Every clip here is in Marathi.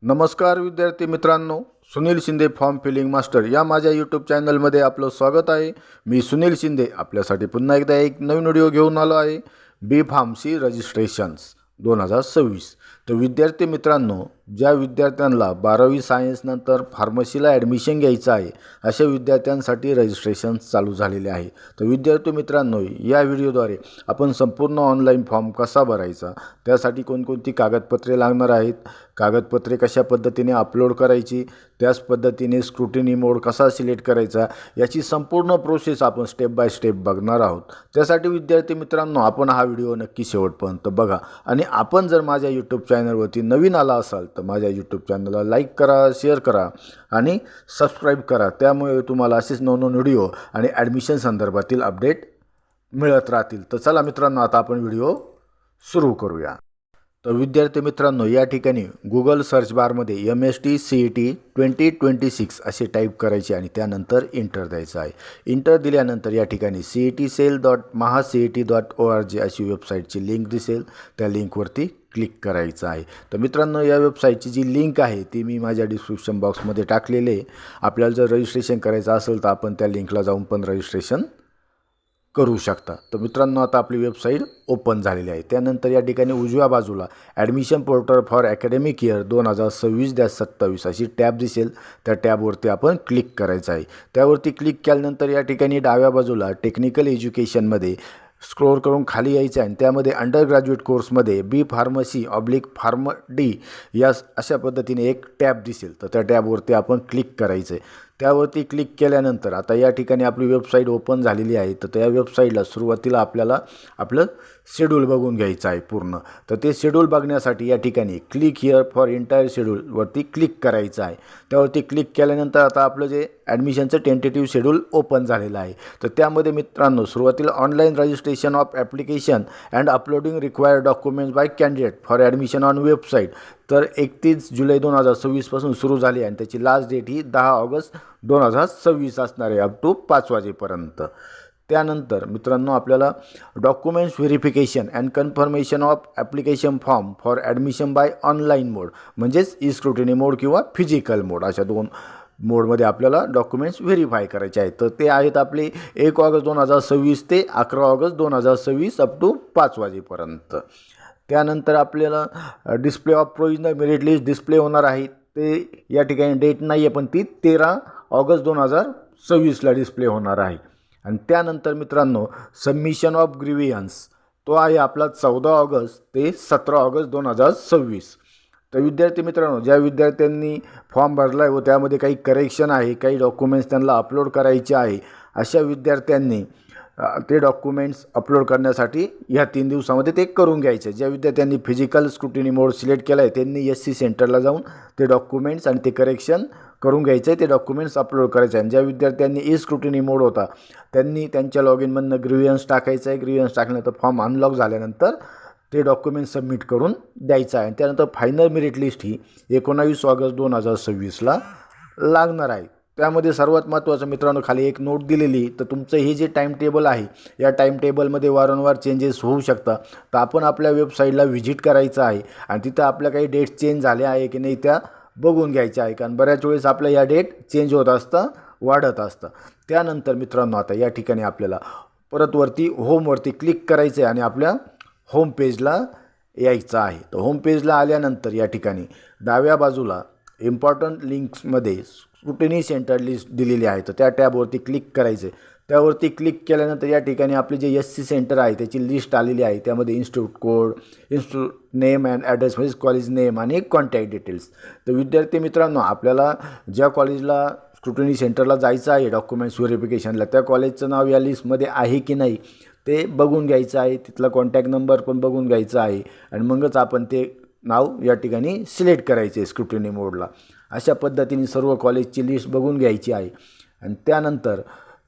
नमस्कार विद्यार्थी मित्रांनो, Sunil Shinde form filling master या माझ्या यूट्यूब चॅनलमध्ये आपलं स्वागत आहे। मी सुनील शिंदे आपल्यासाठी पुन्हा एकदा एक नवीन व्हिडिओ घेऊन आलो आहे। बी फार्मसी रजिस्ट्रेशन्स 2026। तर विद्यार्थी मित्रांनो, ज्या विद्यार्थ्यांना 12वी सायन्स नंतर फार्मसीला ॲडमिशन घ्यायचं आहे अशा विद्यार्थ्यांसाठी रजिस्ट्रेशन चालू झालेले आहे। तर विद्यार्थी मित्रांनो, या व्हिडिओद्वारे आपण संपूर्ण ऑनलाईन फॉर्म कसा भरायचा, त्यासाठी कोणकोणती कागदपत्रे लागणार आहेत, कागदपत्रे कशा पद्धतीने अपलोड करायची, त्याच पद्धतीने स्क्रुटिनी मोड कसा सिलेक्ट करायचा, याची संपूर्ण प्रोसेस आपण स्टेप बाय स्टेप बघणार आहोत। त्यासाठी विद्यार्थी मित्रांनो, आपण हा व्हिडिओ नक्की शेवटपर्यंत बघा आणि आपण जर माझ्या यूट्यूब चॅनलवरती नवीन आला असाल तर माझ्या यूट्यूब चॅनलला लाईक करा, शेअर करा आणि सबस्क्राईब करा। त्यामुळे तुम्हाला असेच नवनवीन व्हिडिओ आणि ॲडमिशन संदर्भातील अपडेट मिळत राहतील। तर चला मित्रांनो, आता आपण व्हिडिओ सुरू करूया। तर विद्यार्थी मित्रांनो, या ठिकाणी गुगल सर्च बारमध्ये MST CET 2026 असे टाईप करायचे आणि त्यानंतर इंटर द्यायचं आहे। इंटर दिल्यानंतर या ठिकाणी cetcell.mahacet.org अशी वेबसाईटची लिंक दिसेल, त्या लिंकवरती क्लिक करायचं आहे। तर मित्रांनो, या वेबसाईटची जी लिंक आहे ती मी माझ्या डिस्क्रिप्शन बॉक्समध्ये टाकलेली आहे। आपल्याला जर रजिस्ट्रेशन करायचं असेल तर आपण त्या लिंकला जाऊन पण रजिस्ट्रेशन करू शकता। तर मित्रांनो, आता आपली वेबसाईट ओपन झालेली आहे। त्यानंतर या ठिकाणी उजव्या बाजूला admission portal for academic year 2026-27 अशी टॅब दिसेल, त्या टॅबवरती आपण क्लिक करायचं आहे। त्यावरती क्लिक केल्यानंतर या ठिकाणी डाव्या बाजूला टेक्निकल एज्युकेशनमध्ये स्क्रोल करून खाली यायचं आहे आणि त्यामध्ये अंडर ग्रॅज्युएट कोर्समध्ये बी फार्मसी फार्म डी या अशा पद्धतीने एक टॅब दिसेल, तर त्या टॅबवरती आपण क्लिक करायचं आहे। त्यावरती क्लिक केल्यानंतर आता या ठिकाणी आपली वेबसाईट ओपन झालेली आहे। तर त्या वेबसाईटला सुरुवातीला आपल्याला आपलं शेड्यूल बघून घ्यायचं आहे पूर्ण। तर ते शेड्यूल बघण्यासाठी या ठिकाणी क्लिक हिअर फॉर एंटायर शेड्यूलवरती क्लिक करायचं आहे। त्यावरती क्लिक केल्यानंतर आता आपलं जे ॲडमिशनचं टेंटेटिव्ह शेड्यूल ओपन झालेलं आहे। तर त्यामध्ये मित्रांनो, सुरुवातीला online registration of application and uploading required documents by candidate for admission on website तर 31 जुलै 2026 पासून सुरू झाली आणि त्याची लास्ट डेट ही 10 ऑगस्ट 2026 असणार आहे, अप टू 5 वाजेपर्यंत। त्यानंतर मित्रांनो, आपल्याला documents verification and confirmation of application form for admission by online mode म्हणजेच ई स्क्रुटिनी मोड किंवा फिजिकल मोड अशा दोन मोडमध्ये आपल्याला डॉक्युमेंट्स व्हेरीफाय करायचे आहेत। तर ते आहेत आपले 1 ऑगस्ट 2026 ते 11 ऑगस्ट 2026 अप टू 5 वाजेपर्यंत। त्यानंतर आपल्याला display of provisional merit list display होणार आहे। ते या ठिकाणी डेट नाही आहे, पण ती 13 ऑगस्ट 2026ला डिस्प्ले होणार आहे। आणि त्यानंतर मित्रांनो, सबमिशन ऑफ ग्रीवियन्स तो आहे आपला 14 ऑगस्ट ते 17 ऑगस्ट 2026। तर विद्यार्थी मित्रांनो, ज्या विद्यार्थ्यांनी फॉर्म भरला आहे व त्यामध्ये काही करेक्शन आहे, काही डॉक्युमेंट्स त्यांना अपलोड करायचे आहे, अशा विद्यार्थ्यांनी ते डॉक्युमेंट्स अपलोड करण्यासाठी ह्या 3 दिवसामध्ये ते करून घ्यायचे। ज्या विद्यार्थ्यांनी फिजिकल स्क्रुटिनी मोड सिलेक्ट केला आहे त्यांनी SC सेंटरला जाऊन ते डॉक्युमेंट्स आणि ते करेक्शन करून घ्यायचं आहे, ते डॉक्युमेंट्स अपलोड करायचे आहे। ज्या विद्यार्थ्यांनी ई स्क्रुटिनी मोड होता त्यांनी त्यांच्या लॉगिनमधनं ग्रीवियन्स टाकायचं आहे। ग्रीवियन्स टाकल्यानंतर फॉर्म अनलॉक झाल्यानंतर ते डॉक्युमेंट सबमिट करून द्यायचं आहे। त्यानंतर फायनल मेरिट लिस्ट ही 19 ऑगस्ट 2026ला लागणार आहे। त्यामध्ये सर्वात महत्त्वाचं मित्रांनो, खाली एक नोट दिलेली, तर तुमचं हे जे टाईम टेबल आहे या टाईम टेबलमध्ये वारंवार चेंजेस होऊ शकतात। तर आपण आपल्या वेबसाईटला व्हिजिट करायचं आहे आणि तिथं आपल्या काही डेट्स चेंज झाल्या आहे की नाही त्या बघून घ्यायच्या आहे, कारण बऱ्याच वेळेस आपल्या या डेट चेंज होत असतं, वाढत असतं। त्यानंतर मित्रांनो, आता या ठिकाणी आपल्याला परत वरती होमवरती क्लिक करायचं आहे आणि आपल्या होम पेजला यायचं आहे। तर होम पेजला आल्यानंतर या ठिकाणी डाव्या बाजूला इम्पॉर्टंट लिंक्समध्ये स्क्रुटिनी सेंटर लिस्ट दिलेली आहे, तर त्या टॅबवरती क्लिक करायचं आहे। त्यावरती क्लिक केल्यानंतर या ठिकाणी आपले जे SC सेंटर आहे त्याची लिस्ट आलेली आहे। त्यामध्ये institute code, institute name and address म्हणजे कॉलेज नेम आणि कॉन्टॅक्ट डिटेल्स। तर विद्यार्थी मित्रांनो, आपल्याला ज्या कॉलेजला स्क्रुटिनी सेंटरला जायचं आहे डॉक्युमेंट्स व्हेरिफिकेशनला, त्या कॉलेजचं नाव या लिस्टमध्ये आहे की नाही ते बघून घ्यायचं आहे, तिथला कॉन्टॅक्ट नंबर पण बघून घ्यायचा आहे आणि मगच आपण ते नाव या ठिकाणी सिलेक्ट करायचे आहे स्क्रुटिनी मोडला। अशा पद्धतीने सर्व कॉलेजची लिस्ट बघून घ्यायची आहे आणि त्यानंतर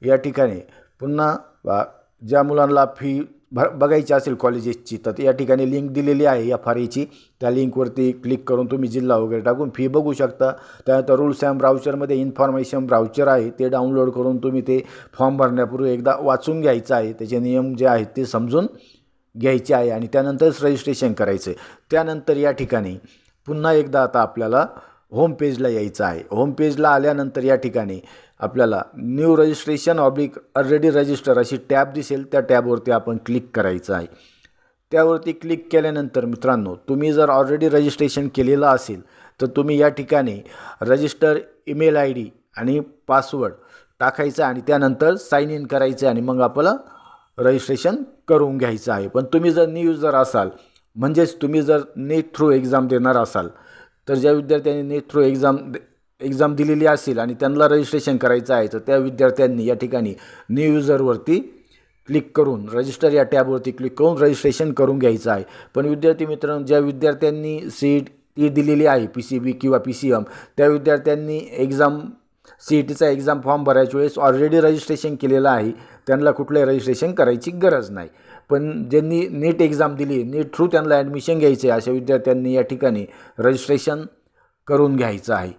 या ठिकाणी पुन्हा ज्या मुलांना फी बघायची असेल कॉलेजेसची तर या ठिकाणी लिंक दिलेली आहे FRAची, त्या लिंकवरती क्लिक करून तुम्ही जिल्हा वगैरे टाकून फी बघू शकता। त्यानंतर रूल्स अँड ब्राउचरमध्ये इन्फॉर्मेशन ब्राउचर आहे, ते डाउनलोड करून तुम्ही ते फॉर्म भरण्यापूर्वी एकदा वाचून घ्यायचं आहे, त्याचे नियम जे आहेत ते समजून घ्यायचे आहे आणि त्यानंतरच रजिस्ट्रेशन करायचं आहे। त्यानंतर या ठिकाणी पुन्हा एकदा आता आपल्याला होम पेजला यायचं आहे. होम पेजला आल्यानंतर या ठिकाणी आपल्याला न्यू रजिस्ट्रेशन ऑलरेडी रजिस्टर अशी टॅब दिसेल, त्या टॅबवरती आपण क्लिक करायचं आहे. त्यावरती क्लिक केल्यानंतर मित्रांनो, तुम्ही जर ऑलरेडी रजिस्ट्रेशन केलेलं असेल तर तुम्ही या ठिकाणी रजिस्टर ईमेल आय डी आणि पासवर्ड टाकायचं आणि त्यानंतर साइन इन करायचं आणि मग आपलं रजिस्ट्रेशन करून घ्यायचं आहे. पण तुम्ही जर न्यू युजर असाल, म्हणजेच तुम्ही जर नेट थ्रू एक्झाम देणार असाल, तर ज्या विद्यार्थ्यांनी नेट थ्रू एक्झाम दिलेली असेल आणि त्यांना रजिस्ट्रेशन करायचं आहे, तर त्या विद्यार्थ्यांनी या ठिकाणी न्यू युजरवरती क्लिक करून रजिस्टर या टॅबवरती क्लिक करून रजिस्ट्रेशन करून घ्यायचं आहे. पण विद्यार्थी मित्रांनो, ज्या विद्यार्थ्यांनी CET दिलेली आहे, PCB किंवा PCM, त्या विद्यार्थ्यांनी CETचा एक्झाम फॉर्म भरायच्या वेळेस ऑलरेडी रजिस्ट्रेशन केलेलं आहे, त्यांना कुठलंही रजिस्ट्रेशन करायची गरज नाही. पण ज्यांनी नीट एक्झाम दिली, नीट थ्रू त्यांना ॲडमिशन घ्यायचं आहे, अशा विद्यार्थ्यांनी या ठिकाणी रजिस्ट्रेशन करून घ्यायचं आहे.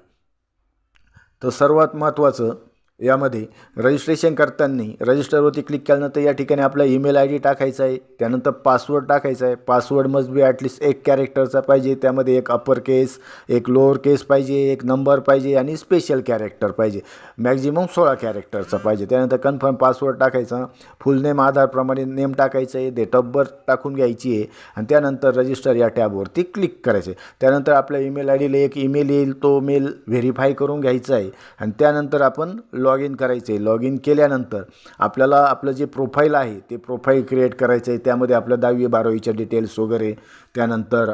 तर सर्वात महत्त्वाचं यामध्ये रजिस्ट्रेशन करताना रजिस्टरवरती क्लिक केल्यानंतर या ठिकाणी आपला ईमेल आय डी टाकायचा आहे, त्यानंतर पासवर्ड टाकायचा आहे. पासवर्ड मस्ट बी ॲटलिस्ट 1 कॅरेक्टरचा पाहिजे, त्यामध्ये एक अपर केस, एक लोअर केस पाहिजे, एक नंबर पाहिजे आणि स्पेशल कॅरेक्टर पाहिजे, मॅक्झिमम 16 कॅरेक्टरचा पाहिजे. त्यानंतर कन्फर्म पासवर्ड टाकायचा, फुल नेम आधारप्रमाणे नेम टाकायचं आहे, डेट ऑफ बर्थ टाकून घ्यायची आहे आणि त्यानंतर रजिस्टर या टॅबवरती क्लिक करायचं आहे. त्यानंतर आपल्या ईमेल आय डीला एक ईमेल येईल, तो मेल व्हेरीफाय करून घ्यायचा आहे आणि त्यानंतर आपण लॉग इन करायचं आहे. लॉग इन केल्यानंतर आपल्याला आपलं जे प्रोफाईल आहे ते प्रोफाईल क्रिएट करायचं आहे. त्यामध्ये आपलं 10वी-12वीच्या डिटेल्स वगैरे, त्यानंतर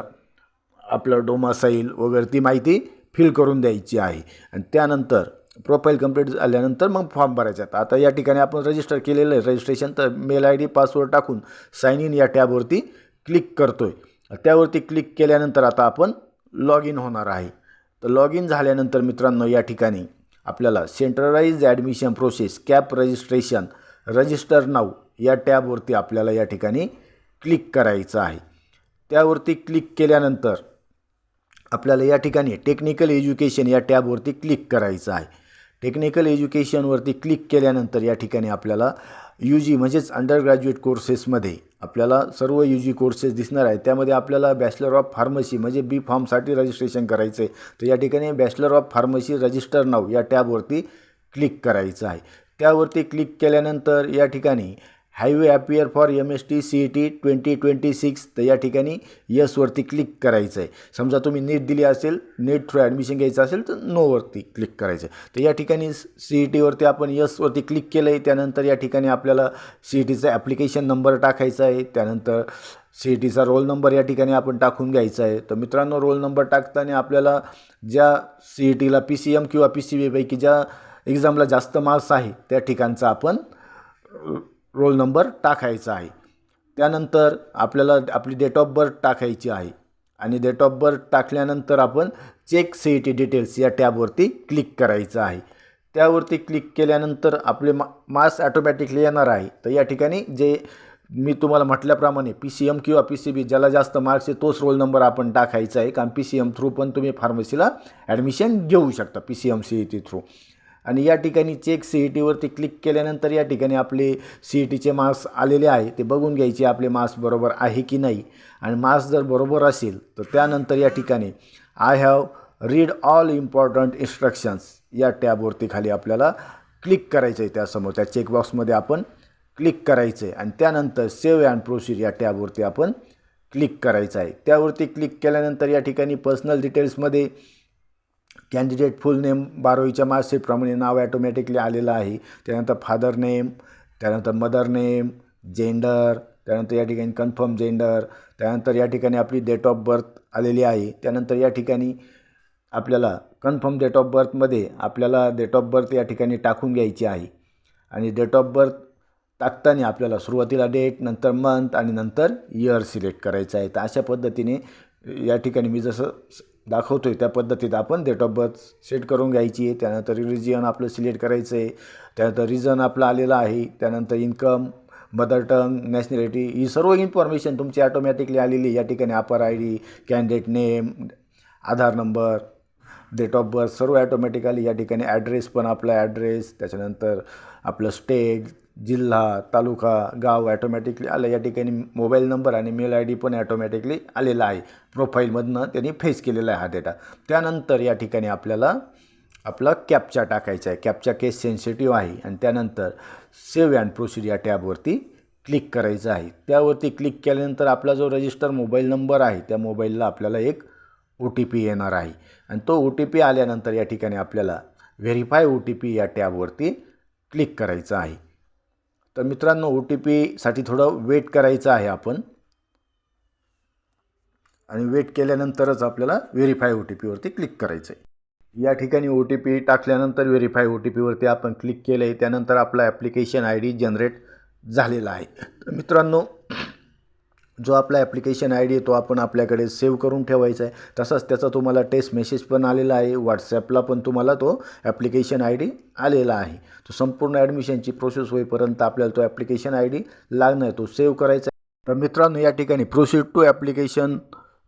आपलं डोमासाईल वगैरे ती माहिती फिल करून द्यायची आहे आणि त्यानंतर प्रोफाईल कंप्लीट झाल्यानंतर मग फॉर्म भरायचा आहे. आता या ठिकाणी आपण रजिस्टर केलेलं आहे रजिस्ट्रेशन, तर मेल आय डी पासवर्ड टाकून साइन इन या टॅबवरती क्लिक करतो आहे. त्यावरती क्लिक केल्यानंतर आता आपण लॉग इन होणार आहे. तर लॉग इन झाल्यानंतर मित्रांनो, या ठिकाणी आपल्याला centralise admission process CAP registration register now या टॅबवरती आपल्याला या ठिकाणी क्लिक करायचं आहे. त्यावरती क्लिक केल्यानंतर आपल्याला या ठिकाणी टेक्निकल एज्युकेशन या टॅबवरती क्लिक करायचं आहे. टेक्निकल एज्युकेशनवरती क्लिक केल्यानंतर या ठिकाणी आपल्याला UG म्हणजेच अंडर ग्रॅज्युएट कोर्सेसमध्ये आपल्याला सर्व UG कोर्सेस दिसणार आहेत. त्यामध्ये आपल्याला बॅचलर ऑफ फार्मसी म्हणजे B फॉर्मसाठी रजिस्ट्रेशन करायचं आहे. तर या ठिकाणी bachelor of pharmacy register now या टॅबवरती क्लिक करायचं आहे. त्यावरती क्लिक केल्यानंतर या ठिकाणी have you appear for MST CET 2026, तर या ठिकाणी यसवरती क्लिक करायचं आहे. समजा तुम्ही नीट दिली असेल, नीट थ्रू ॲडमिशन घ्यायचं असेल तर नोवरती क्लिक करायचं आहे. तर या ठिकाणी CETवरती आपण यसवरती क्लिक केलं आहे. त्यानंतर या ठिकाणी आपल्याला CETचा ॲप्लिकेशन नंबर टाकायचा आहे, त्यानंतर CETचा रोल नंबर या ठिकाणी आपण टाकून घ्यायचा आहे. तर मित्रांनो, रोल नंबर टाकताना आपल्याला ज्या CETला PCM किंवा PCBपैकी ज्या एक्झामला जास्त मार्क्स आहे त्या ठिकाणचा आपण रोल नंबर टाकायचा आहे. त्यानंतर आपल्याला आपली डेट ऑफ बर्थ टाकायची आहे आणि डेट ऑफ बर्थ टाकल्यानंतर आपण चेक CET डिटेल्स या टॅबवरती क्लिक करायचं आहे. त्यावरती क्लिक केल्यानंतर आपले मार्क्स ॲटोमॅटिकली येणार आहे. तर या ठिकाणी जे मी तुम्हाला म्हटल्याप्रमाणे PCM किंवा PCB ज्याला जास्त मार्क्स आहे तोच रोल नंबर आपण टाकायचा आहे, कारण PCM थ्रू पण तुम्ही फार्मसीला ॲडमिशन घेऊ शकता, PCM CET थ्रू. आणि या ठिकाणी चेक CETवरती क्लिक केल्यानंतर या ठिकाणी आपले CETचे मार्क्स आलेले आहे ते बघून घ्यायचे, आपले मार्क्स बरोबर आहे की नाही. आणि मार्क्स जर बरोबर असेल तर त्यानंतर या ठिकाणी I have read all important instructions या टॅबवरती खाली आपल्याला क्लिक करायचं आहे. त्यासमोर त्या चेकबॉक्समध्ये आपण क्लिक करायचं आहे आणि त्यानंतर सेव्ह अँड प्रोसीड या टॅबवरती आपण क्लिक करायचं आहे. त्यावरती क्लिक केल्यानंतर या ठिकाणी पर्सनल डिटेल्समध्ये कॅन्डिडेट फुल नेम 12वीच्या मार्कशीटप्रमाणे नाव ॲटोमॅटिकली आलेलं आहे. त्यानंतर फादर नेम, त्यानंतर मदर नेम, जेंडर, त्यानंतर या ठिकाणी कन्फर्म जेंडर, त्यानंतर या ठिकाणी आपली डेट ऑफ बर्थ आलेली आहे. त्यानंतर या ठिकाणी आपल्याला कन्फर्म डेट ऑफ बर्थमध्ये आपल्याला डेट ऑफ बर्थ या ठिकाणी टाकून घ्यायची आहे आणि डेट ऑफ बर्थ टाकताना आपल्याला सुरुवातीला डेट, नंतर मंथ आणि नंतर इयर सिलेक्ट करायचं आहे. तर अशा पद्धतीने या ठिकाणी मी जसं दाखवतो आहे त्या पद्धतीत आपण डेट ऑफ बर्थ सेट करून घ्यायची आहे. त्यानंतर रिलिजियन आपलं सिलेक्ट करायचं आहे, त्यानंतर रिजन आपलं आलेलं आहे, त्यानंतर इन्कम, मदर टंग, नॅशनॅलिटी, ही सर्व इन्फॉर्मेशन तुमची ॲटोमॅटिकली आलेली. या ठिकाणी APAAR ID, candidate name, Aadhaar number, date of birth सर्व ॲटोमॅटिकली. या ठिकाणी ॲड्रेस पण आपला ॲड्रेस, त्याच्यानंतर आपलं स्टेट, जिल्हा, तालुका, गाव ॲटोमॅटिकली आलं. या ठिकाणी मोबाईल नंबर आणि मेल आय डी पण ॲटोमॅटिकली आलेला आहे. प्रोफाईलमधनं त्यांनी फेच केलेला आहे हा डेटा. त्यानंतर या ठिकाणी आपल्याला आपला कॅप्चा टाकायचा आहे. कॅप्चा केस सेन्सिटिव्ह आहे आणि त्यानंतर सेव्ह अँड प्रोसीड या टॅबवरती क्लिक करायचं आहे. त्यावरती क्लिक केल्यानंतर आपला जो रजिस्टर मोबाईल नंबर आहे त्या मोबाईलला आपल्याला एक OTP येणार आहे आणि तो OTP आल्यानंतर या ठिकाणी आपल्याला व्हेरीफाय OTP या टॅबवरती क्लिक करायचं आहे. तर मित्रांनो, OTPसाठी थोडं वेट करायचं आहे आपण आणि वेट केल्यानंतरच आपल्याला व्हेरीफाय OTPवरती क्लिक करायचं आहे. या ठिकाणी OTP टाकल्यानंतर व्हेरीफाय OTPवरती आपण क्लिक केलं आहे. त्यानंतर आपला ॲप्लिकेशन ID जनरेट झालेला आहे. तर मित्रांनो, जो आपला ॲप्लिकेशन ID आहे तो आपण आपल्याकडे सेव्ह करून ठेवायचा आहे. तसंच त्याचा तुम्हाला टेक्स्ट मेसेज पण आलेला आहे. व्हॉट्सॲपला पण तुम्हाला तो ॲप्लिकेशन ID आलेला आहे. तो संपूर्ण ॲडमिशनची प्रोसेस होईपर्यंत आपल्याला तो ॲप्लिकेशन ID लागणार आहे, तो सेव्ह करायचा आहे. तर मित्रांनो, या ठिकाणी proceed to application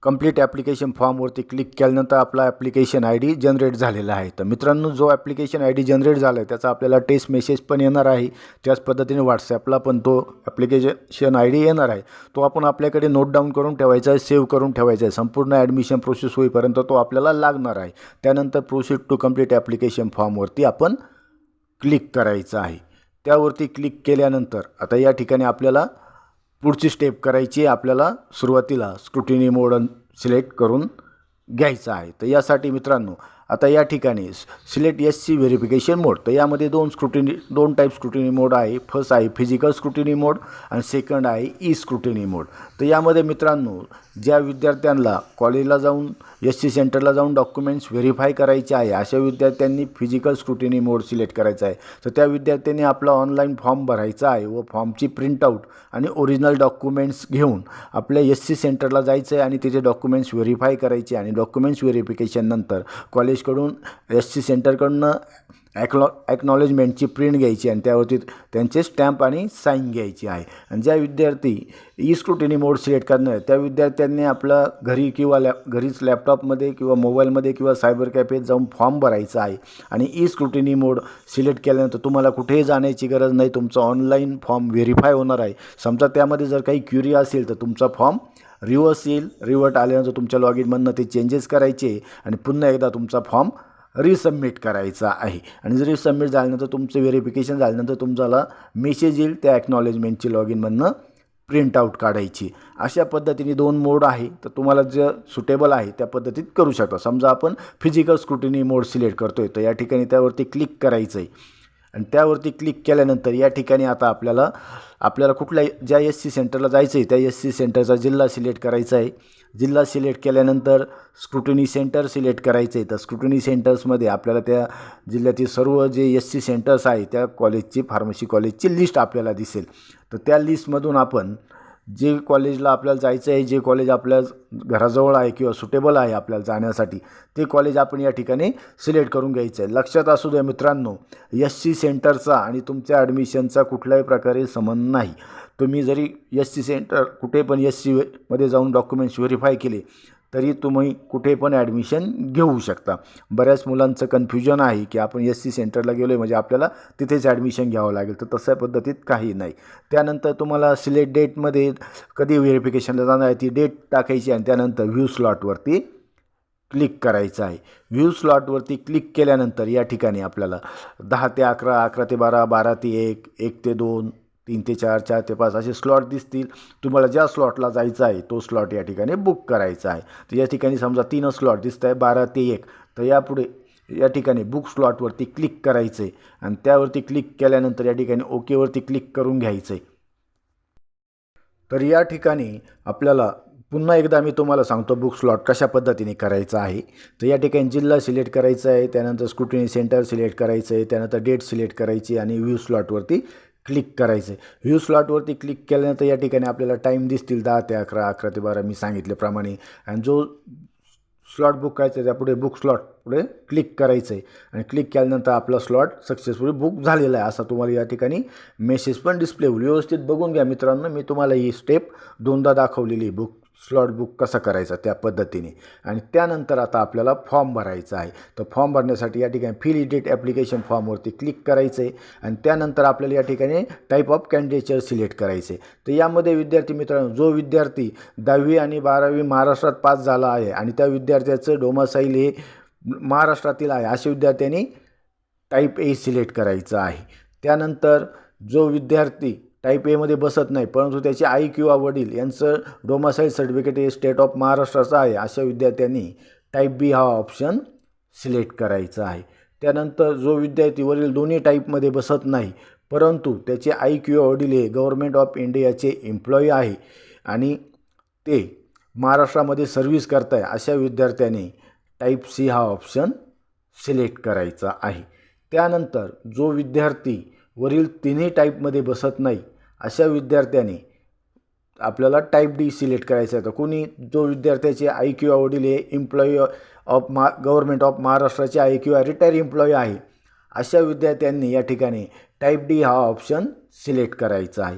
complete application फॉर्मवरती क्लिक केल्यानंतर आपला ॲप्लिकेशन ID जनरेट झालेला आहे. तर मित्रांनो, जो ॲप्लिकेशन ID जनरेट झाला आहे त्याचा आपल्याला टेक्स्ट मेसेज पण येणार आहे. त्याच पद्धतीने व्हॉट्सॲपला पण तो ॲप्लिकेशन ID येणार आहे. तो आपण आपल्याकडे नोट डाऊन करून ठेवायचा आहे, सेव्ह करून ठेवायचा आहे. संपूर्ण ॲडमिशन प्रोसेस होईपर्यंत तो आपल्याला लागणार आहे. त्यानंतर प्रोसीड टू कंप्लीट ॲप्लिकेशन फॉर्मवरती आपण क्लिक करायचं आहे. त्यावरती क्लिक केल्यानंतर आता या ठिकाणी आपल्याला पुढची स्टेप करायची आहे. आपल्याला सुरुवातीला स्क्रुटिनी मोड सिलेक्ट करून घ्यायचा आहे. तर यासाठी मित्रांनो, आता या ठिकाणी सिलेक्ट SC व्हेरिफिकेशन मोड. तर यामध्ये दोन टाईप स्क्रुटिनी मोड आहे. फर्स्ट आहे फिजिकल स्क्रुटिनी मोड आणि सेकंड आहे ई स्क्रुटिनी मोड. तर यामध्ये मित्रांनो, ज्या विद्यार्थ्यांना कॉलेजला जाऊन SC सेंटरला जाऊन डॉक्युमेंट्स व्हेरीफाय करायचे आहे अशा विद्यार्थ्यांनी फिजिकल स्क्रुटिनी मोड सिलेक्ट करायचा आहे. तर त्या विद्यार्थ्यांनी आपला ऑनलाईन फॉर्म भरायचा आहे व फॉर्मची प्रिंटआउट आणि ओरिजिनल डॉक्युमेंट्स घेऊन आपल्या SC सेंटरला जायचं आहे आणि तिचे डॉक्युमेंट्स व्हेरीफाय करायचे आणि डॉक्युमेंट्स व्हेरिफिकेशननंतर कॉलेजकडून SC सेंटरकडून ॲक्नॉलेजमेंटची प्रिंट घ्यायची आणि त्यावरती त्यांचे स्टॅम्प आणि साईन घ्यायची आहे. आणि ज्या विद्यार्थी ई स्क्रुटिनी मोड सिलेक्ट करणार आहे त्या विद्यार्थ्यांनी आपला घरी किंवा घरीच लॅपटॉपमध्ये किंवा मोबाईलमध्ये किंवा सायबर कॅफेत जाऊन फॉर्म भरायचा आहे. आणि ई स्क्रुटिनी मोड सिलेक्ट केल्यानंतर तुम्हाला कुठेही जाण्याची गरज नाही. तुमचा ऑनलाईन फॉर्म व्हेरीफाय होणार आहे. समजा त्यामध्ये जर काही क्युरी असेल तर तुमचा फॉर्म रिव्हर्स येईल. रिव्हर्ट आल्यानंतर तुमच्या लॉगिनमधनं ते चेंजेस करायचे आणि पुन्हा एकदा तुमचा फॉर्म रिसबमिट करायचा आहे. आणि जर रिसबमिट झाल्यानंतर तुमचं व्हेरिफिकेशन झाल्यानंतर तुम्हाला मेसेज येईल त्या ॲक्नॉलेजमेंटची लॉगिनमधनं प्रिंटआउट काढायची. अशा पद्धतीने 2 मोड आहे. तर तुम्हाला जे सुटेबल आहे त्या पद्धतीत करू शकता. समजा आपण फिजिकल स्क्रुटिनी मोड सिलेक्ट करतो आहे तर या ठिकाणी त्यावरती क्लिक करायचं आहे आणि त्यावरती क्लिक केल्यानंतर या ठिकाणी आता आपल्याला कुठल्या ज्या SC सेंटरला जायचं आहे त्या SC सेंटरचा जिल्हा सिलेक्ट करायचा आहे. जिल्हा सिलेक्ट केल्यानंतर स्क्रुटिनी सेंटर सिलेक्ट करायचं आहे. तर स्क्रुटिनी सेंटर्समध्ये आपल्याला त्या जिल्ह्यातील सर्व जे SC सेंटर्स आहे त्या कॉलेजची फार्मसी कॉलेजची लिस्ट आपल्याला दिसेल. तर त्या लिस्टमधून आपण जे कॉलेजला आपल्याला जायचं आहे, जे कॉलेज आपल्या घराजवळ आहे किंवा सुटेबल आहे आपल्याला जाण्यासाठी ते कॉलेज आपण या ठिकाणी सिलेक्ट करून घ्यायचं आहे. लक्षात असू द्या मित्रांनो, SC सेंटरचा आणि तुमच्या ॲडमिशनचा कुठल्याही प्रकारे संबंध नाही. तुम्ही जरी SC सेंटर कुठे पण SC मध्ये जाऊन डॉक्युमेंट्स व्हेरीफाय केले तरी तुम्ही कुठे पण ॲडमिशन घेऊ शकता. बऱ्याच मुलांचं कन्फ्युजन आहे की आपण SC सेंटरला गेलो आहे म्हणजे आपल्याला तिथेच ॲडमिशन घ्यावं लागेल. तर तशा पद्धतीत काही नाही. त्यानंतर तुम्हाला सिलेक्ट डेटमध्ये कधी व्हेरिफिकेशनला जाणार आहे ती डेट टाकायची आणि त्यानंतर व्ह्यू स्लॉटवरती क्लिक करायचं आहे. व्ह्यू स्लॉटवरती क्लिक केल्यानंतर या ठिकाणी आपल्याला 10 ते 11, 11 ते 12, 12 ते 1, 1 ते 2, 3 ते 4, 4 ते 5 असे स्लॉट दिसतील. तुम्हाला ज्या स्लॉटला जायचं आहे तो स्लॉट या ठिकाणी बुक करायचा आहे. तर या ठिकाणी समजा 3 स्लॉट दिसत आहे 12 ते 1. तर यापुढे या ठिकाणी बुक स्लॉटवरती क्लिक करायचं आहे आणि त्यावरती क्लिक केल्यानंतर या ठिकाणी ओकेवरती क्लिक करून घ्यायचं आहे. तर या ठिकाणी आपल्याला पुन्हा एकदा मी तुम्हाला सांगतो बुक स्लॉट कशा पद्धतीने करायचा आहे. तर या ठिकाणी जिल्हा सिलेक्ट करायचा आहे, त्यानंतर स्क्रुटिनी सेंटर सिलेक्ट करायचं आहे, त्यानंतर डेट सिलेक्ट करायची आणि व्ह्यू स्लॉटवरती क्लिक करायचं आहे. व्ह्यू स्लॉटवरती क्लिक केल्यानंतर या ठिकाणी आपल्याला टाईम दिसतील 10 ते 11, 11 ते 12 मी सांगितल्याप्रमाणे. आणि जो स्लॉट बुक करायचा आहे त्यापुढे बुक स्लॉट पुढे क्लिक करायचं आहे आणि क्लिक केल्यानंतर आपला स्लॉट सक्सेसफुली बुक झालेला आहे असा तुम्हाला या ठिकाणी मेसेज पण डिस्प्ले होईल. व्यवस्थित बघून घ्या मित्रांनो, मी तुम्हाला ही स्टेप 2दा दाखवलेली. बुक स्लॉट बुक कसा करायचा त्या पद्धतीने. आणि त्यानंतर आता आपल्याला फॉर्म भरायचा आहे. तर फॉर्म भरण्यासाठी या ठिकाणी फिल इडिट ॲप्लिकेशन फॉर्मवरती क्लिक करायचं आहे आणि त्यानंतर आपल्याला या ठिकाणी टाईप ऑफ कॅन्डिडेचर सिलेक्ट करायचे. तर यामध्ये विद्यार्थी मित्रांनो, जो विद्यार्थी 10वी आणि 12वी महाराष्ट्रात पास झाला आहे आणि त्या विद्यार्थ्याचं डोमासाईल हे महाराष्ट्रातील आहे अशा विद्यार्थ्यांनी टाईप ए सिलेक्ट करायचं आहे. त्यानंतर जो विद्यार्थी टाईप एमध्ये बसत नाही परंतु त्याचे आई किंवा वडील यांचं डोमासाईल सर्टिफिकेट हे स्टेट ऑफ महाराष्ट्राचं आहे अशा विद्यार्थ्यांनी टाईप बी हा ऑप्शन सिलेक्ट करायचा आहे. त्यानंतर जो विद्यार्थी वरील दोन्ही टाईपमध्ये बसत नाही परंतु त्याचे आई किंवा वडील हे गव्हर्नमेंट ऑफ इंडियाचे एम्प्लॉई आहे आणि ते महाराष्ट्रामध्ये सर्व्हिस करताय अशा विद्यार्थ्यांनी टाईप सी हा ऑप्शन सिलेक्ट करायचा आहे. त्यानंतर जो विद्यार्थी वरील तिन्ही टाईपमध्ये बसत नाही अशा विद्यार्थ्यांनी आपल्याला टाईप डी सिलेक्ट करायचं आहे. तर कोणी जो विद्यार्थ्याचे आई किंवा वडील हे एम्प्लॉई ऑफ गव्हर्नमेंट ऑफ महाराष्ट्राचे आहे किंवा रिटायर एम्प्लॉई आहे अशा विद्यार्थ्यांनी या ठिकाणी टाईप डी हा ऑप्शन सिलेक्ट करायचा आहे.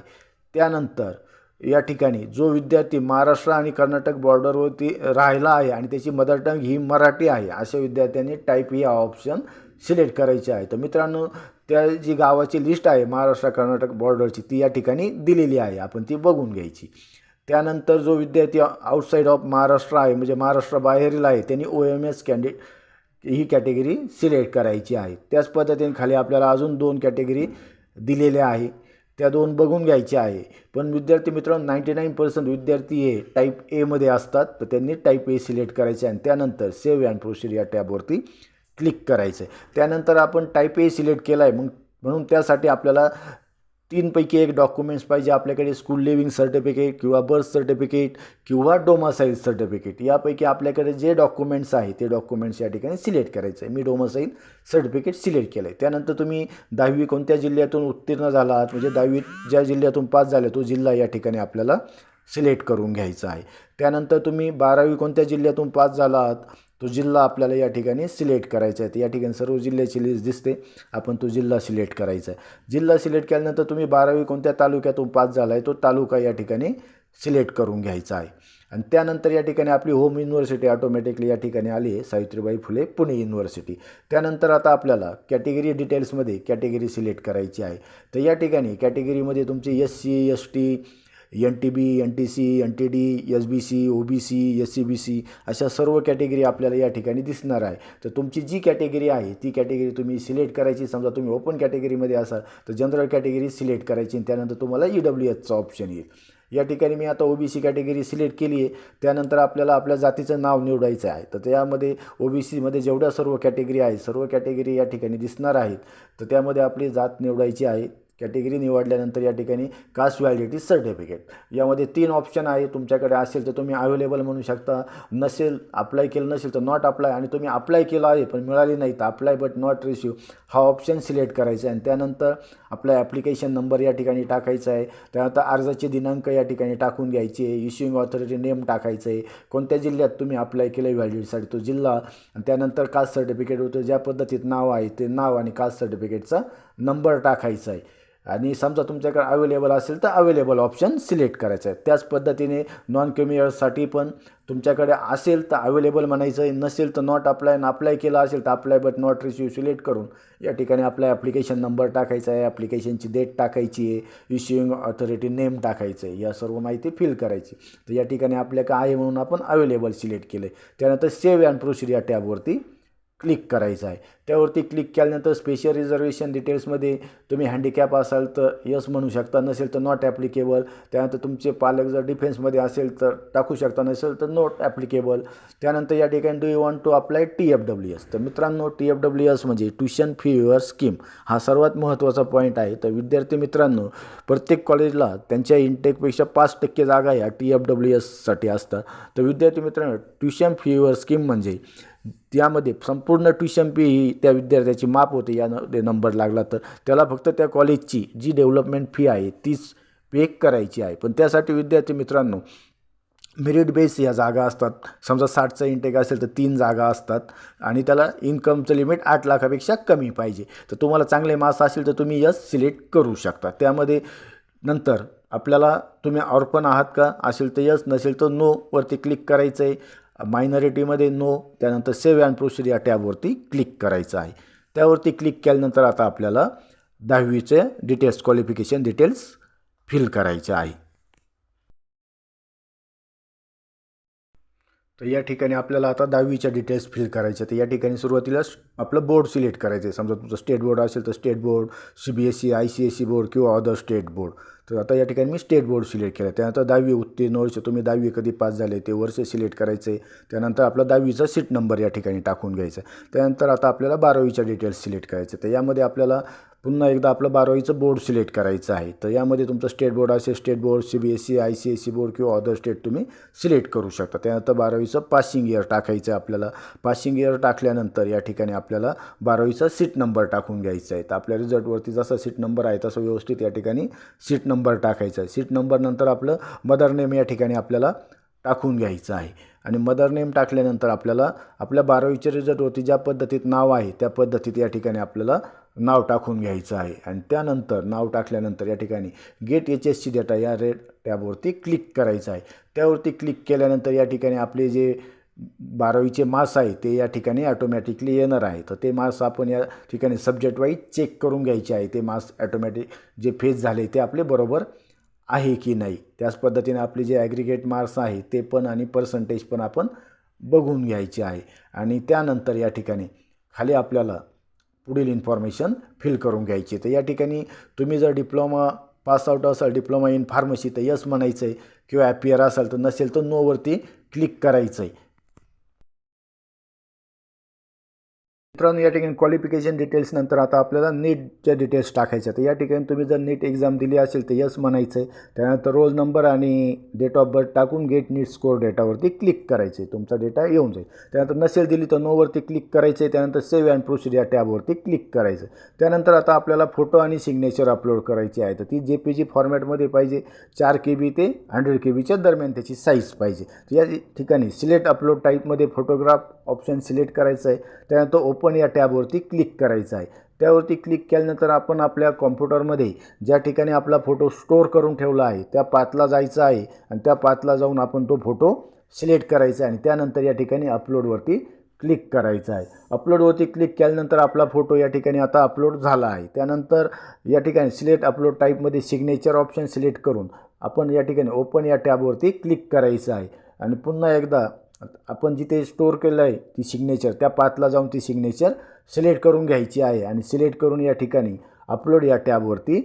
त्यानंतर या ठिकाणी जो विद्यार्थी महाराष्ट्र आणि कर्नाटक बॉर्डरवरती राहिला आहे आणि त्याची मदर टंग ही मराठी आहे अशा विद्यार्थ्यांनी टाईप ई हा ऑप्शन सिलेक्ट करायचे आहे. तर मित्रांनो, त्या जी गावाची लिस्ट आहे महाराष्ट्र कर्नाटक बॉर्डरची ती या ठिकाणी दिलेली आहे, आपण ती बघून घ्यायची. त्यानंतर जो विद्यार्थी आउटसाईड ऑफ महाराष्ट्र आहे म्हणजे महाराष्ट्राबाहेरील आहे त्यांनी OMS कॅन्डिडेट ही कॅटेगरी सिलेक्ट करायची आहे. त्याच पद्धतीने खाली आपल्याला अजून 2 कॅटेगरी दिलेल्या आहे, त्या 2 बघून घ्यायच्या आहे. पण विद्यार्थी मित्रांनो 99% विद्यार्थी हे टाईप एमध्ये असतात, तर त्यांनी टाईप ए सिलेक्ट करायचे आणि त्यानंतर सेव्ह अँड प्रोसीड या टॅबवरती क्लिक करायचं आहे. त्यानंतर आपण टाईप ए सिलेक्ट केला आहे म्हणून त्यासाठी आपल्याला 3 पैकी एक डॉक्युमेंट्स पाहिजे. आपल्याकडे स्कूल लिव्हिंग सर्टिफिकेट किंवा बर्थ सर्टिफिकेट किंवा डोमासाईल सर्टिफिकेट यापैकी आपल्याकडे जे डॉक्युमेंट्स आहे ते डॉक्युमेंट्स या ठिकाणी सिलेक्ट करायचं आहे. मी डोमासाईल सर्टिफिकेट सिलेक्ट केलं आहे. त्यानंतर तुम्ही 10वी कोणत्या जिल्ह्यातून उत्तीर्ण झाला आहात म्हणजे 10वी ज्या जिल्ह्यातून पास झाले तो जिल्हा या ठिकाणी आपल्याला सिलेक्ट करून घ्यायचा आहे. त्यानंतर तुम्ही 12वी कोणत्या जिल्ह्यातून पास झाला आहात तो जिल्हा आपल्याला या ठिकाणी सिलेक्ट करायचा आहे. तर या ठिकाणी सर्व जिल्ह्याची लिस्ट दिसते, आपण तो जिल्हा सिलेक्ट करायचा आहे. जिल्हा सिलेक्ट केल्यानंतर तुम्ही 12वी कोणत्या तालुक्यातून पास झाला आहे तो तालुका या ठिकाणी सिलेक्ट करून घ्यायचा आहे. आणि त्यानंतर या ठिकाणी आपली होम युनिव्हर्सिटी ऑटोमॅटिकली या ठिकाणी आली आहे, सावित्रीबाई फुले पुणे युनिव्हर्सिटी. त्यानंतर आता आपल्याला कॅटेगरी डिटेल्समध्ये कॅटेगरी सिलेक्ट करायची आहे. तर या ठिकाणी कॅटेगरीमध्ये तुमची SC ST NTB NTC NTD SBC OBC SCBC अशा सर्व कॅटेगरी आपल्याला या ठिकाणी दिसणार आहे. तर तुमची जी कॅटेगरी आहे ती कॅटेगरी तुम्ही सिलेक्ट करायची. समजा तुम्ही ओपन कॅटेगरीमध्ये असाल तर जनरल कॅटेगरी सिलेक्ट करायची आणि त्यानंतर तुम्हाला EWSचा ऑप्शन येईल. या ठिकाणी मी आता OBC कॅटेगरी सिलेक्ट केली आहे. त्यानंतर आपल्याला आपल्या जातीचं नाव निवडायचं आहे. तर त्यामध्ये OBCमध्ये जेवढ्या सर्व कॅटेगरी आहेत सर्व कॅटेगरी या ठिकाणी दिसणार आहेत. तर त्यामध्ये आपली जात निवडायची आहे. कॅटेगरी निवडल्यानंतर या ठिकाणी कास्ट व्हॅलिडिटी सर्टिफिकेट यामध्ये 3 ऑप्शन आहे. तुमच्याकडे असेल तर तुम्ही अवेलेबल म्हणू शकता, नसेल अप्लाय केलं नसेल तर नॉट अप्लाय, आणि तुम्ही अप्लाय केलं आहे पण मिळाली नाही तर अप्लाय बट नॉट रिसिव्ह हा ऑप्शन सिलेक्ट करायचा आहे. आणि त्यानंतर आपला ॲप्लिकेशन नंबर या ठिकाणी टाकायचा आहे. त्यानंतर अर्जाचे दिनांक या ठिकाणी टाकून घ्यायची आहे. इश्युइंग ऑथॉरिटी नेम टाकायचं आहे. कोणत्या जिल्ह्यात तुम्ही अप्लाय केलं आहे व्हॅलिडिटीसाठी तो जिल्हा, आणि त्यानंतर कास्ट सर्टिफिकेट होतं ज्या पद्धतीत नाव आहे ते नाव आणि कास्ट सर्टिफिकेटचा नंबर टाकायचा आहे. आणि समजा तुमच्याकडे अवेलेबल असेल तर अवेलेबल ऑप्शन सिलेक्ट करायचं आहे. त्याच पद्धतीने नॉन क्रिमिनलसाठी पण तुमच्याकडे असेल तर अवेलेबल म्हणायचं आहे, नसेल तर नॉट अप्लाय, आणि अप्लाय केला असेल तर apply but not receive select करून या ठिकाणी आपला ॲप्लिकेशन नंबर टाकायचा आहे, ॲप्लिकेशनची डेट टाकायची आहे, इश्युइंग ऑथॉरिटी नेम टाकायचं आहे, या सर्व माहिती फिल करायची. तर या ठिकाणी आपल्याकडे आहे म्हणून आपण अवेलेबल सिलेक्ट केलं आहे. त्यानंतर सेव्ह अँड प्रोसीड या टॅबवरती क्लिक करायचं आहे. त्यावरती क्लिक केल्यानंतर स्पेशल रिझर्वेशन डिटेल्समध्ये तुम्ही हँडिकॅप असाल तर यस म्हणू शकता, नसेल तर नॉट ॲप्लिकेबल. त्यानंतर तुमचे पालक जर डिफेन्समध्ये असेल तर टाकू शकता, नसेल तर नॉट ॲप्लिकेबल. त्यानंतर या ठिकाणी do you want to apply TFWS. तर मित्रांनो TFWS म्हणजे ट्युशन फी वेअर स्कीम हा सर्वात महत्त्वाचा पॉईंट आहे. तर विद्यार्थी मित्रांनो, प्रत्येक कॉलेजला त्यांच्या इंटेकपेक्षा 5% जागा या TFWSसाठी असतात. तर विद्यार्थी मित्रांनो, ट्युशन फी वेअर स्कीम म्हणजे त्यामध्ये संपूर्ण ट्युशन फी ही त्या विद्यार्थ्याची माफ होते. यामध्ये नंबर लागला तर त्याला फक्त त्या कॉलेजची जी डेव्हलपमेंट फी आहे तीच पे करायची आहे. पण त्यासाठी विद्यार्थी मित्रांनो मेरिट बेस या जागा असतात. समजा 60चा इंटेक असेल तर 3 जागा असतात आणि त्याला इन्कमचं लिमिट 8 लाखापेक्षा कमी पाहिजे. तर तुम्हाला चांगले मार्क्स असेल तर तुम्ही यस सिलेक्ट करू शकता. त्यामध्ये नंतर आपल्याला तुम्ही ऑर्फन आहात का असेल तर यस, नसेल तर नो वरती क्लिक करायचं आहे. मायनॉरिटीमध्ये नो, त्यानंतर सेव्ह अँड प्रोसीड या टॅबवरती क्लिक करायचं आहे. त्यावरती क्लिक केल्यानंतर आता आपल्याला 10वीचे डिटेल्स, क्वालिफिकेशन डिटेल्स फिल करायचे आहे. तर या ठिकाणी आपल्याला आता 10वीच्या डिटेल्स फिल करायचे. तर या ठिकाणी सुरुवातीला आपलं बोर्ड सिलेक्ट करायचं आहे. समजा तुमचं स्टेट बोर्ड असेल तर state board, CBSE, ICSE board किंवा अदर स्टेट बोर्ड. तर आता या ठिकाणी मी स्टेट बोर्ड सिलेक्ट केलं. त्यानंतर 10वी उत्तीर्ण वर्ष, तुम्ही 10वी कधी पास झाले ते वर्ष सिलेक्ट करायचं आहे. त्यानंतर आपला 10वीचा सीट नंबर या ठिकाणी टाकून घ्यायचा. त्यानंतर आता आपल्याला 12वीच्या डिटेल्स सिलेक्ट करायचे. तर यामध्ये आपल्याला पुन्हा एकदा आपलं 12वीचं बोर्ड सिलेक्ट करायचं आहे. तर यामध्ये तुमचं स्टेट बोर्ड असेल, state board, CBSE, ICSE board किंवा अदर स्टेट तुम्ही सिलेक्ट करू शकता. त्यानंतर 12वीचं पासिंग इयर टाकायचं आहे आपल्याला. पासिंग इयर टाकल्यानंतर या ठिकाणी आपल्याला 12वीचा सीट नंबर टाकून घ्यायचा आहे. तर आपल्या रिझल्टवरती जसा सीट नंबर आहे तसं व्यवस्थित या ठिकाणी सीट नंबर टाकायचा आहे. सीट नंबर नंतर आपलं मदर नेम या ठिकाणी आपल्याला टाकून घ्यायचं आहे. आणि मदर नेम टाकल्यानंतर आपल्याला आपल्या 12वीच्या रिझल्टवरती ज्या पद्धतीत नाव आहे त्या पद्धतीत या ठिकाणी आपल्याला नाव टाकून घ्यायचं आहे. आणि त्यानंतर नाव टाकल्यानंतर या ठिकाणी गेट HSC डेटा या टॅबवरती क्लिक करायचं आहे. त्यावरती क्लिक केल्यानंतर या ठिकाणी आपले जे 12वीचे मार्क्स आहे ते या ठिकाणी ॲटोमॅटिकली येणार आहे. तर ते मार्क्स आपण या ठिकाणी सब्जेक्ट वाईज चेक करून घ्यायचे आहे. ते मार्क्स ॲटोमॅटिक जे फेज झाले ते आपले बरोबर आहे की नाही. त्याच पद्धतीने आपले जे ॲग्रिगेट मार्क्स आहे ते पण आणि पर्सेंटेज पण आपण बघून घ्यायचे आहे. आणि त्यानंतर या ठिकाणी खाली आपल्याला पुढील इन्फॉर्मेशन फिल करून घ्यायची. तर या ठिकाणी तुम्ही जर डिप्लोमा पास आउट असाल, डिप्लोमा इन फार्मसी, तर यस म्हणायचं आहे. किंवा ॲपियर असाल तर, नसेल तर नोवरती क्लिक करायचं आहे. मित्रांनो, या ठिकाणी क्वालिफिकेशन डिटेल्स नंतर आता आपल्याला नीटच्या डिटेल्स टाकायच्या. तर या ठिकाणी तुम्ही जर नीट एक्झाम दिली असेल तर यस म्हणायचं आहे. त्यानंतर रोल नंबर आणि डेट ऑफ बर्थ टाकून गेट नीट स्कोर डेटावरती क्लिक करायचे, तुमचा डेटा येऊन जाईल. त्यानंतर नसेल दिली तर नोवरती क्लिक करायचं आहे. त्यानंतर सेव्ह अँड प्रोसीड या टॅबवरती क्लिक करायचं. त्यानंतर आता आपल्याला फोटो आणि सिग्नेचर अपलोड करायची आहे. तर ती JPG फॉर्मॅटमध्ये पाहिजे. 4 KB ते 100 KBच्या दरम्यान त्याची साईज पाहिजे. तर या ठिकाणी सिलेक्ट अपलोड टाईपमध्ये फोटोग्राफ ऑप्शन सिलेक्ट करायचं आहे. त्यानंतर ओपन या टॅबवरती क्लिक करायचं आहे. त्यावरती क्लिक केल्यानंतर आपण आपल्या कॉम्प्युटरमध्ये ज्या ठिकाणी आपला फोटो स्टोअर करून ठेवला आहे त्या पाथला जायचं आहे. आणि त्या पाथला जाऊन आपण तो फोटो सिलेक्ट करायचा आहे. आणि त्यानंतर या ठिकाणी अपलोडवरती क्लिक करायचं आहे. अपलोडवरती क्लिक केल्यानंतर आपला फोटो या ठिकाणी आता अपलोड झाला आहे. त्यानंतर या ठिकाणी सिलेक्ट अपलोड टाईपमध्ये सिग्नेचर ऑप्शन सिलेक्ट करून आपण या ठिकाणी ओपन या टॅबवरती क्लिक करायचं आहे. आणि पुन्हा एकदा आपण जिथे स्टोअर केलं आहे ती सिग्नेचर त्या पाथला जाऊन ती सिग्नेचर सिलेक्ट करून घ्यायची आहे. आणि सिलेक्ट करून या ठिकाणी अपलोड या टॅबवरती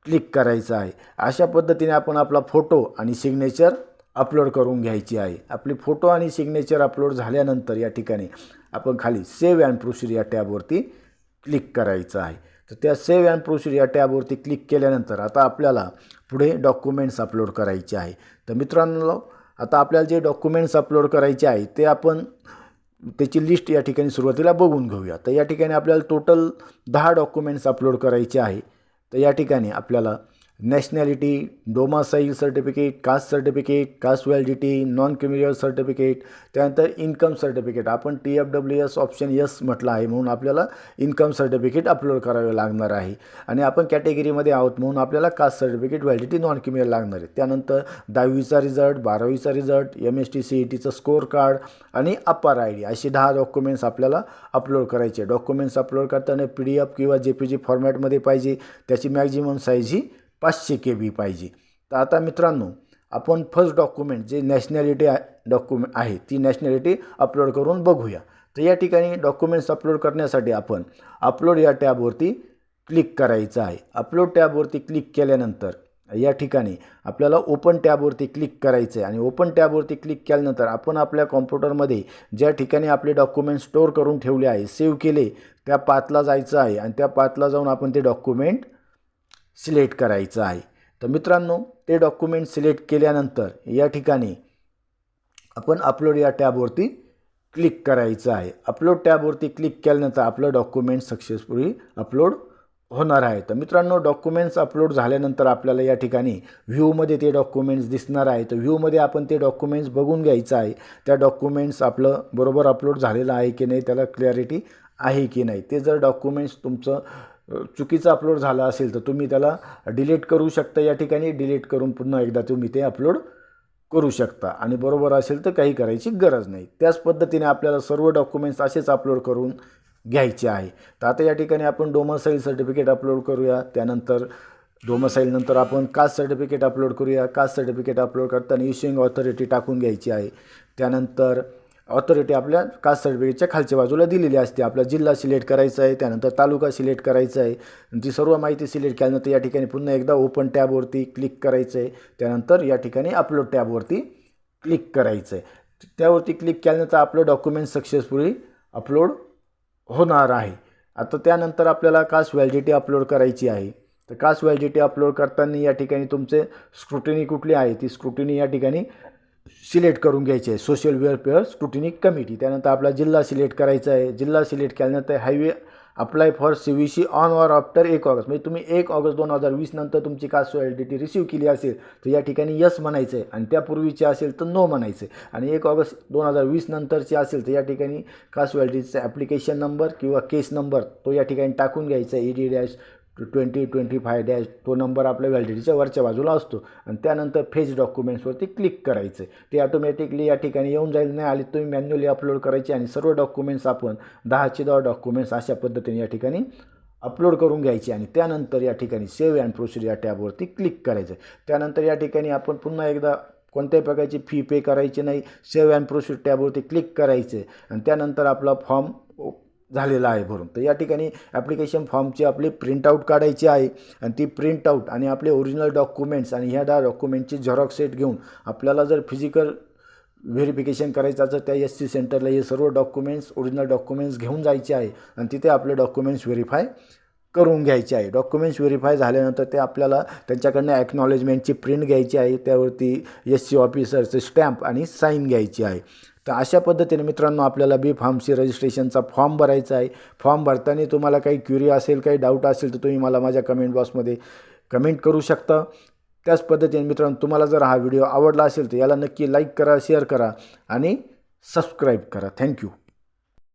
क्लिक करायचं आहे. अशा पद्धतीने आपण आपला फोटो आणि सिग्नेचर अपलोड करून घ्यायची आहे. आपले फोटो आणि सिग्नेचर अपलोड झाल्यानंतर या ठिकाणी आपण खाली सेव्ह अँड प्रोसीड या टॅबवरती क्लिक करायचं आहे. तर त्या सेव्ह अँड प्रोसीड या टॅबवरती क्लिक केल्यानंतर आता आपल्याला पुढे डॉक्युमेंट्स अपलोड करायचे आहे. तर मित्रांनो, आता आपल्याला जे डॉक्युमेंट्स अपलोड करायचे आहे ते आपण त्याची लिस्ट या ठिकाणी सुरुवातीला बघून घेऊया. तर या ठिकाणी आपल्याला टोटल 10 डॉक्युमेंट्स अपलोड करायचे आहे. तर या ठिकाणी आपल्याला nationality, domicile certificate, caste validity, non criminal certificate, त्यानंतर इन्कम सर्टिफिकेट. आपण TFWS ऑप्शन यस म्हटलं आहे म्हणून आपल्याला इन्कम सर्टिफिकेट अपलोड करावे लागणार आहे. आणि आपण कॅटेगरीमध्ये आहोत म्हणून आपल्याला caste certificate, validity, non criminal लागणार आहे. त्यानंतर 10वीचा रिझल्ट, 12वीचा रिझल्ट, MST CETचं स्कोअर कार्ड आणि अपार ID अशी 10 डॉक्युमेंट्स आपल्याला अपलोड करायचे. डॉक्युमेंट्स अपलोड करताना PDF किंवा JPG फॉर्मॅटमध्ये पाहिजे. त्याची मॅक्झिमम साईज ही 500 KB पाहिजे. तर आता मित्रांनो, आपण फर्स्ट डॉक्युमेंट जे नॅशनॅलिटी डॉक्युमेंट आहे ती नॅशनॅलिटी अपलोड करून बघूया. तर या ठिकाणी डॉक्युमेंट्स अपलोड करण्यासाठी आपण अपलोड या टॅबवरती क्लिक करायचं आहे. अपलोड टॅबवरती क्लिक केल्यानंतर या ठिकाणी आपल्याला ओपन टॅबवरती क्लिक करायचं आहे. आणि ओपन टॅबवरती क्लिक केल्यानंतर आपण आपल्या कॉम्प्युटरमध्ये ज्या ठिकाणी आपले डॉक्युमेंट स्टोअर करून ठेवले आहे, सेव्ह केले, त्या पाथला जायचं आहे. आणि त्या पाथला जाऊन आपण ते डॉक्युमेंट सिलेक्ट करायचं आहे. तर मित्रांनो, ते डॉक्युमेंट सिलेक्ट केल्यानंतर या ठिकाणी आपण अपलोड या टॅबवरती क्लिक करायचं आहे. अपलोड टॅबवरती क्लिक केल्यानंतर आपलं डॉक्युमेंट सक्सेसफुली अपलोड होणार आहे. तर मित्रांनो, डॉक्युमेंट्स अपलोड झाल्यानंतर आपल्याला या ठिकाणी व्ह्यूमध्ये ते डॉक्युमेंट्स दिसणार आहे. तर व्ह्यूमध्ये आपण ते डॉक्युमेंट्स बघून घ्यायचं आहे. त्या डॉक्युमेंट्स आपलं बरोबर अपलोड झालेलं आहे की नाही, त्याला क्लॅरिटी आहे की नाही. ते जर डॉक्युमेंट्स तुमचं चुकीचं अपलोड झालं असेल तर तुम्ही त्याला डिलीट करू शकता. या ठिकाणी डिलीट करून पुन्हा एकदा तुम्ही ते अपलोड करू शकता आणि बरोबर असेल तर काही करायची गरज नाही. त्याच पद्धतीने आपल्याला सर्व डॉक्युमेंट्स असेच अपलोड करून घ्यायचे आहे. तर आता या ठिकाणी आपण डोमिसाईल सर्टिफिकेट अपलोड करूया. त्यानंतर डोमिसाईलनंतर आपण कास्ट सर्टिफिकेट अपलोड करूया. कास्ट सर्टिफिकेट अपलोड करताना इश्युइंग ऑथॉरिटी टाकून घ्यायची आहे. त्यानंतर ऑथॉरिटी आपल्या कास्ट सर्टिफिकेटच्या खालच्या बाजूला दिलेली असते. आपला जिल्हा सिलेक्ट करायचा आहे, त्यानंतर तालुका सिलेक्ट करायचा आहे. ती सर्व माहिती सिलेक्ट केल्यानंतर या ठिकाणी पुन्हा एकदा ओपन टॅबवरती क्लिक करायचं आहे. त्यानंतर या ठिकाणी अपलोड टॅबवरती क्लिक करायचं आहे. त्यावरती क्लिक केल्यानंतर आपलं डॉक्युमेंट सक्सेसफुली अपलोड होणार आहे. आता त्यानंतर आपल्याला कास्ट व्हॅलिडिटी अपलोड करायची आहे. तर कास्ट व्हॅलिडिटी अपलोड करताना या ठिकाणी तुमचे स्क्रुटिनी कुठली आहे ती स्क्रुटिनी या ठिकाणी सिलेक्ट करून घ्यायची आहे. Social welfare scrutiny committee. त्यानंतर आपला जिल्हा सिलेक्ट करायचा आहे. जिल्हा सिलेक्ट केल्यानंतर highway apply for CVC on or after 1 August, म्हणजे तुम्ही 1 ऑगस्ट 2020 नंतर तुमची कास्ट व्हॅलिडिटी रिसीव्ह केली असेल तर या ठिकाणी यस म्हणायचं आहे आणि त्यापूर्वीची असेल तर नो म्हणायचं आहे. आणि 1 ऑगस्ट 2020 नंतरची असेल तर या ठिकाणी कास्ट व्हॅलिडिटीचा ॲप्लिकेशन नंबर किंवा केस नंबर तो या ठिकाणी टाकून घ्यायचा आहे. ED-2025- तो नंबर आपल्या व्हॅलिडिटीच्या वरच्या बाजूला असतो आणि त्यानंतर फेच डॉक्युमेंट्सवरती क्लिक करायचं आहे. ते ऑटोमॅटिकली या ठिकाणी येऊन जाईल. नाही आली तुम्ही मॅन्युअली अपलोड करायचे आणि सर्व डॉक्युमेंट्स आपण 10चे 10 डॉक्युमेंट्स अशा पद्धतीने या ठिकाणी अपलोड करून घ्यायचे आणि त्यानंतर या ठिकाणी सेव्ह अँड प्रोसीड या टॅबवरती क्लिक करायचं. त्यानंतर या ठिकाणी आपण पुन्हा एकदा कोणत्याही प्रकारची फी पे करायची नाही. सेव्ह अँड प्रोसीड टॅबवरती क्लिक करायचे आणि त्यानंतर आपला फॉर्म झालेला आहे भरून. तर या ठिकाणी ॲप्लिकेशन फॉर्मची आपली प्रिंटआउट काढायची आहे आणि ती प्रिंटआउट आणि आपले ओरिजिनल डॉक्युमेंट्स आणि ह्या डॉक्युमेंटची झेरॉक्स सेट घेऊन आपल्याला जर फिजिकल व्हेरिफिकेशन करायचं असेल त्या SC सेंटरला हे सर्व डॉक्युमेंट्स ओरिजिनल डॉक्युमेंट्स घेऊन जायचे आहे आणि तिथे आपले डॉक्युमेंट्स व्हेरीफाय करून घ्यायचे आहे. डॉक्युमेंट्स व्हेरीफाय झाल्यानंतर ते आपल्याला त्यांच्याकडनं ॲक्नॉलेजमेंटची प्रिंट घ्यायची आहे. त्यावरती SC ऑफिसरचे स्टॅम्प आणि साईन घ्यायची आहे. तर अशा पद्धतीने मित्रांनो आपल्याला B-Pharmcy रजिस्ट्रेशनचा फॉर्म भरायचा आहे. फॉर्म भरताना तुम्हाला काही क्युरी असेल, काही डाऊट असेल तर तुम्ही मला माझ्या कमेंट बॉक्समध्ये कमेंट करू शकता. त्याच पद्धतीने मित्रांनो तुम्हाला जर हा व्हिडिओ आवडला असेल तर याला नक्की लाईक करा, शेअर करा आणि सबस्क्राईब करा. थँक्यू.